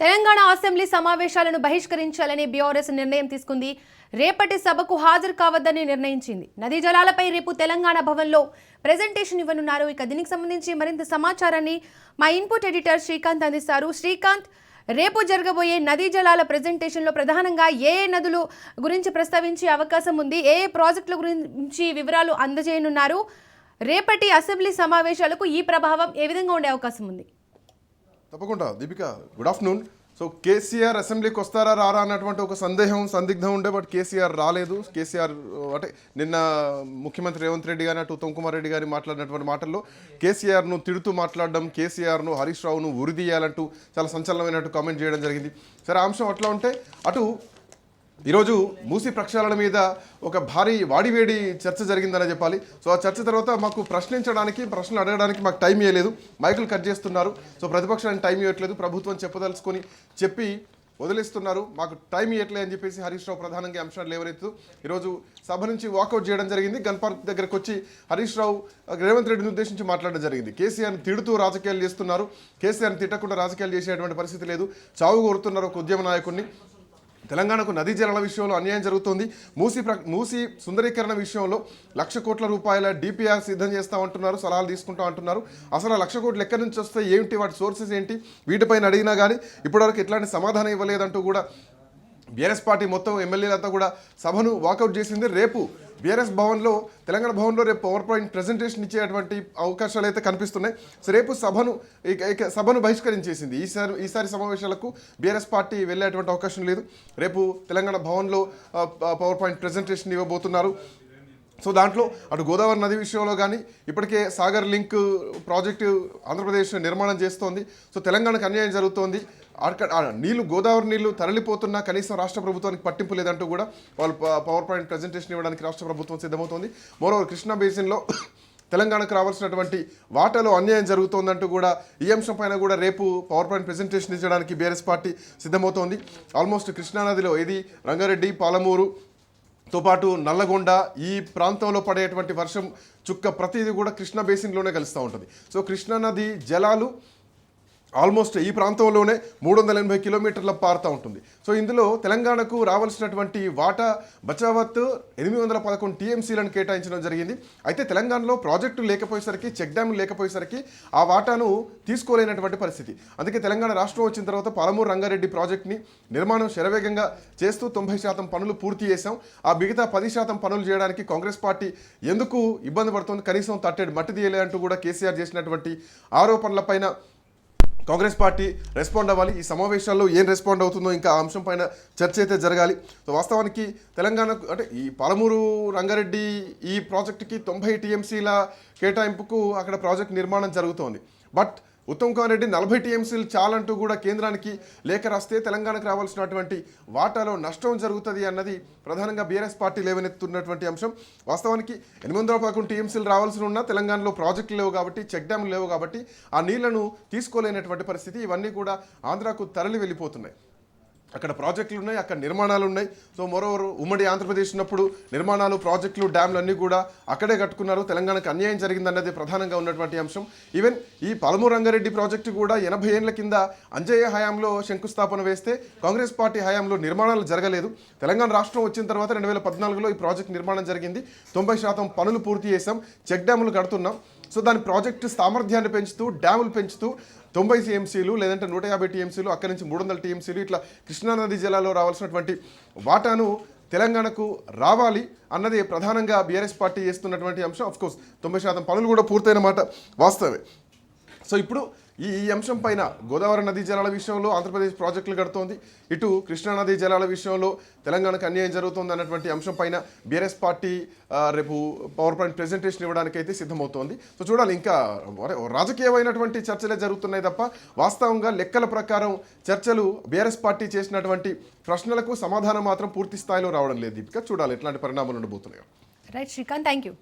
Telangana assembly సమావేశాలను బహిష్కరించాలని BRS నిర్ణయం తీసుకుంది. రేపటి సభకు హాజరు కావద్దని నిర్ణయించింది. నదీ జలాలపై రేపు తెలంగాణ భవన్లో ప్రెజెంటేషన్ ఇవ్వనున్నారు. ఇక దీనికి సంబంధించి మరింత సమాచారాన్ని మా ఇన్పుట్ ఎడిటర్ శ్రీకాంత్ అందిస్తారు. శ్రీకాంత్, రేపు జరగబోయే నదీ జలాల ప్రెజెంటేషన్లో ప్రధానంగా ఏ నదులు గురించి ప్రస్తావించే అవకాశం ఉంది, ఏ ప్రాజెక్టుల గురించి వివరాలు అందజేయనున్నారు, రేపటి అసెంబ్లీ సమావేశాలకు ఈ ప్రభావం ఏ విధంగా ఉండే అవకాశం ఉంది? తప్పకుండా Deepika, good afternoon. So KCR అసెంబ్లీకి వస్తారా రారా అన్నటువంటి ఒక సందిగ్ధం ఉండే, బట్ కేసీఆర్ రాలేదు. కేసీఆర్ అంటే నిన్న ముఖ్యమంత్రి రేవంత్ రెడ్డి గారి ఉత్తమ్ కుమార్ రెడ్డి గారి మాట్లాడినటువంటి మాటల్లో కేసీఆర్ను తిడుతూ మాట్లాడడం, కేసీఆర్ను హరీష్ రావును ఉరిదీయాలంటూ చాలా సంచలనమైనట్టు కామెంట్ చేయడం జరిగింది. సరే, ఆ అంశం అట్లా ఉంటే అటు ఈరోజు మూసీ ప్రక్షాళన మీద ఒక భారీ వాడివేడి చర్చ జరిగిందనే చెప్పాలి. సో ఆ చర్చ తర్వాత మాకు ప్రశ్నలు అడగడానికి మాకు టైం ఇవ్వలేదు, మైకులు కట్ చేస్తున్నారు. సో ప్రతిపక్షానికి టైం ఇవ్వట్లేదు, ప్రభుత్వం చెప్పదలుచుకొని చెప్పి వదిలేస్తున్నారు, మాకు టైం ఇవ్వట్లేదు అని చెప్పేసి హరీష్ రావు ప్రధానంగా అంశాలు లేవనెత్తు ఈరోజు సభ నుంచి వాకౌట్ చేయడం జరిగింది. గన్ పార్క్ దగ్గరకు వచ్చి హరీష్ రావు రేవంత్ రెడ్డిని ఉద్దేశించి మాట్లాడడం జరిగింది. కేసీఆర్ని తిడుతూ రాజకీయాలు చేస్తున్నారు, కేసీఆర్ని తిట్టకుండా రాజకీయాలు చేసేటువంటి పరిస్థితి లేదు, చావు కోరుతున్నారు ఒక ఉద్యమ నాయకుడిని. తెలంగాణకు నదీ జలాల విషయంలో అన్యాయం జరుగుతోంది. మూసీ సుందరీకరణ విషయంలో 1,00,000 కోట్ల రూపాయల డిపిఆర్ సిద్ధం చేస్తామంటున్నారు, సలహాలు తీసుకుంటాం అంటున్నారు. అసలు 1,00,000 కోట్లు ఎక్కడి నుంచి వస్తాయి, ఏమిటి వాటి సోర్సెస్ ఏంటి, వీటిపైన అడిగినా కానీ ఇప్పటివరకు ఎట్లాంటి సమాధానం ఇవ్వలేదంటూ కూడా బీఆర్ఎస్ పార్టీ మొత్తం ఎమ్మెల్యేలంతా కూడా సభను వాకౌట్ చేసింది. రేపు బీఆర్ఎస్ భవన్లో, తెలంగాణ భవన్లో రేపు పవర్ పాయింట్ ప్రజెంటేషన్ ఇచ్చేటువంటి అవకాశాలు అయితే కనిపిస్తున్నాయి. సో రేపు సభను బహిష్కరించేసింది. ఈసారి సమావేశాలకు బీఆర్ఎస్ పార్టీ వెళ్ళేటువంటి అవకాశం లేదు. రేపు తెలంగాణ భవన్లో పవర్ పాయింట్ ప్రజెంటేషన్ ఇవ్వబోతున్నారు. సో దాంట్లో అటు గోదావరి నది విషయంలో కానీ ఇప్పటికే సాగర్ లింక్ ప్రాజెక్టు ఆంధ్రప్రదేశ్ నిర్మాణం చేస్తోంది. సో తెలంగాణకు అన్యాయం జరుగుతోంది, అక్కడ గోదావరి నీళ్లు తరలిపోతున్నా కనీసం రాష్ట్ర ప్రభుత్వానికి పట్టింపు లేదంటూ కూడా వాళ్ళు పవర్ పాయింట్ ప్రజెంటేషన్ ఇవ్వడానికి రాష్ట్ర ప్రభుత్వం సిద్ధమవుతోంది. మరోవర్ కృష్ణా బేసిన్లో తెలంగాణకు రావాల్సినటువంటి వాటాలో అన్యాయం జరుగుతోందంటూ కూడా ఈ అంశం పైన కూడా రేపు పవర్ పాయింట్ ప్రజెంటేషన్ ఇచ్చడానికి బీఆర్ఎస్ పార్టీ సిద్ధమవుతోంది. ఆల్మోస్ట్ కృష్ణానదిలో ఇది రంగారెడ్డి, పాలమూరు తో పాటు నల్లగొండ ఈ ప్రాంతంలో పడేటువంటి వర్షం చుక్క ప్రతిదీ కూడా కృష్ణా బేసిన్లోనే కలుస్తూ ఉంటుంది. సో కృష్ణానది జలాలు ఆల్మోస్ట్ ఈ ప్రాంతంలోనే 380 కిలోమీటర్ల పారుతూ ఉంటుంది. సో ఇందులో తెలంగాణకు రావాల్సినటువంటి వాటా బచావత్ 811 టీఎంసీలను కేటాయించడం జరిగింది. అయితే తెలంగాణలో ప్రాజెక్టు లేకపోయేసరికి, చెక్ డ్యామ్ లేకపోయేసరికి ఆ వాటాను తీసుకోలేనటువంటి పరిస్థితి. అందుకే తెలంగాణ రాష్ట్రం వచ్చిన తర్వాత పాలమూరు రంగారెడ్డి ప్రాజెక్ట్ని నిర్మాణం శరవేగంగా చేస్తూ 90% పనులు పూర్తి చేశాం. ఆ మిగతా 10% పనులు చేయడానికి కాంగ్రెస్ పార్టీ ఎందుకు ఇబ్బంది పడుతుంది, కనీసం తట్టేడు మట్టి తీయలే అంటూ కూడా కేసీఆర్ చేసినటువంటి ఆరోపణలపైన కాంగ్రెస్ పార్టీ రెస్పాండ్ అవ్వాలి. ఈ సమావేశాల్లో ఏం రెస్పాండ్ అవుతుందో ఇంకా ఆ అంశం పైన చర్చ అయితే జరగాలి. సో వాస్తవానికి తెలంగాణకు అంటే ఈ పాలమూరు రంగారెడ్డి ఈ ప్రాజెక్టుకి 90 టీఎంసీల కేటాయింపుకు అక్కడ ప్రాజెక్ట్ నిర్మాణం జరుగుతోంది. బట్ ఉత్తమ్ కుమార్ రెడ్డి 40 టీఎంసీలు చాలంటూ కూడా కేంద్రానికి లేఖ రాస్తే తెలంగాణకు రావాల్సినటువంటి వాటాలో నష్టం జరుగుతుంది అన్నది ప్రధానంగా బీఆర్ఎస్ పార్టీ లేవనెత్తున్నటువంటి అంశం. వాస్తవానికి 811 టీఎంసీలు రావాల్సి ఉన్నా తెలంగాణలో ప్రాజెక్టులు లేవు కాబట్టి, చెక్ డ్యామ్లు లేవు కాబట్టి ఆ నీళ్లను తీసుకోలేనటువంటి పరిస్థితి. ఇవన్నీ కూడా ఆంధ్రాకు తరలి వెళ్ళిపోతున్నాయి. అక్కడ ప్రాజెక్టులు ఉన్నాయి, అక్కడ నిర్మాణాలు ఉన్నాయి. సో మరోవరు ఉమ్మడి ఆంధ్రప్రదేశ్ ఉన్నప్పుడు నిర్మాణాలు, ప్రాజెక్టులు, డ్యామ్లు అన్నీ కూడా అక్కడే కట్టుకున్నారు. తెలంగాణకు అన్యాయం జరిగిందన్నది ప్రధానంగా ఉన్నటువంటి అంశం. ఈవెన్ ఈ పాలమూరు రంగారెడ్డి ప్రాజెక్టు కూడా 80 ఏళ్ల కింద అంజయ్య హయాంలో శంకుస్థాపన వేస్తే కాంగ్రెస్ పార్టీ హయాంలో నిర్మాణాలు జరగలేదు. తెలంగాణ రాష్ట్రం వచ్చిన తర్వాత 2014లో ఈ ప్రాజెక్టు నిర్మాణం జరిగింది. 90% పనులు పూర్తి చేసాం, చెక్ డ్యాములు కడుతున్నాం. సో దాని ప్రాజెక్టు సామర్థ్యాన్ని పెంచుతూ, డ్యాములు పెంచుతూ 90 టీఎంసీలు లేదంటే 150 టీఎంసీలు, అక్కడి నుంచి 300 టీఎంసీలు ఇట్లా కృష్ణానది జలాల్లో రావాల్సినటువంటి వాటాను తెలంగాణకు రావాలి అన్నది ప్రధానంగా బీఆర్ఎస్ పార్టీ చేస్తున్నటువంటి అంశం. అఫ్కోర్స్ 90% పనులు కూడా పూర్తయిన మాట వాస్తవమే. సో ఇప్పుడు ఈ అంశం పైన గోదావరి నదీ జలాల విషయంలో ఆంధ్రప్రదేశ్ ప్రాజెక్టులు కడుతోంది, ఇటు కృష్ణానదీ జలాల విషయంలో తెలంగాణకు అన్యాయం జరుగుతుంది అన్నటువంటి అంశం పైన బీఆర్ఎస్ పార్టీ రేపు పవర్ పాయింట్ ప్రెజెంటేషన్ ఇవ్వడానికి అయితే సిద్ధమవుతోంది. సో చూడాలి, ఇంకా రాజకీయమైనటువంటి చర్చలే జరుగుతున్నాయి తప్ప వాస్తవంగా లెక్కల ప్రకారం చర్చలు బీఆర్ఎస్ పార్టీ చేసినటువంటి ప్రశ్నలకు సమాధానం మాత్రం పూర్తి స్థాయిలో రావడం లేదు. దీపిక, చూడాలి ఎట్లాంటి పరిణామాలు ఉండబోతున్నాయో. Right Srikanth, thank you.